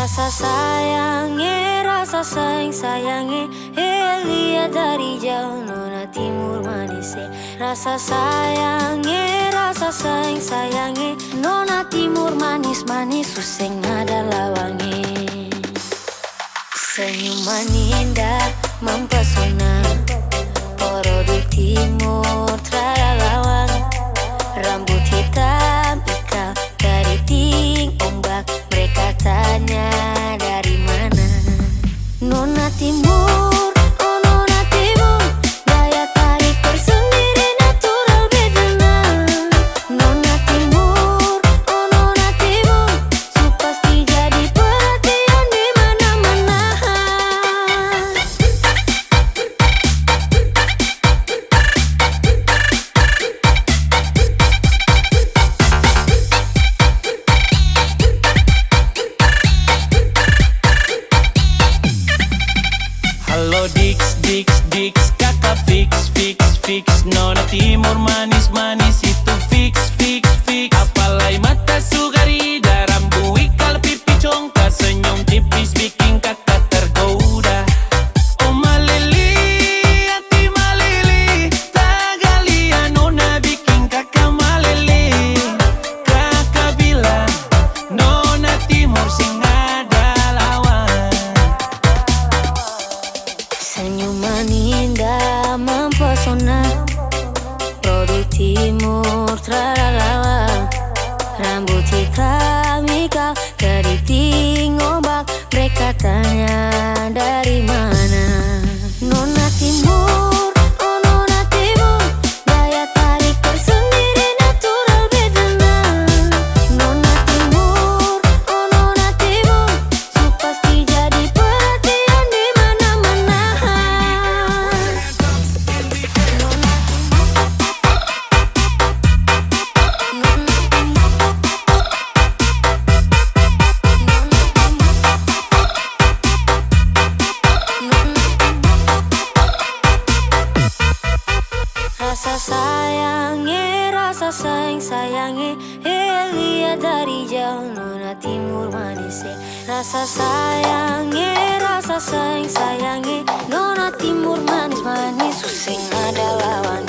Rasa sayang sayange, lihat dari jauh nona timur manis. Rasa sayang sayange, nona timur manis manis suseng ada lawange. Senyuman indah mempesona, produk timur terlawang, rambut hitam ikal keriting ombak. Mereka tanya dari mana, nona timur, oh nona timur, daya tarik tersendiri natural bedana. Nona timur, oh nona timur, su pasti jadi perhatian di mana-mana. Halo Dix, Dix, Dix, kakak fix, fix, fix. Nona timur manis, manis itu fix, fix, fix. Apalai mata sugarida, rambut ikal pipi congkak, senyum tipis bikin kakak tergoda. Oh malili, hati malili, tagalia nona bikin kakak malili. Kakak bilang, nona timur sing ada lawan. Senyuman indah mempesona, produk timur terlawang, rambut hitam ikal keriting ombak. Mereka tanya dari mana, nona timur, oh nona timur, daya tarik tersendiri natural bedana. Nona timur, oh nona timur, su pasti jadi perhatian di mana-mana. Rasa sayang sayange, lihat dari jauh nona timur manis. Rasa sayang sayange, nona timur manis manis suseng ada lawan.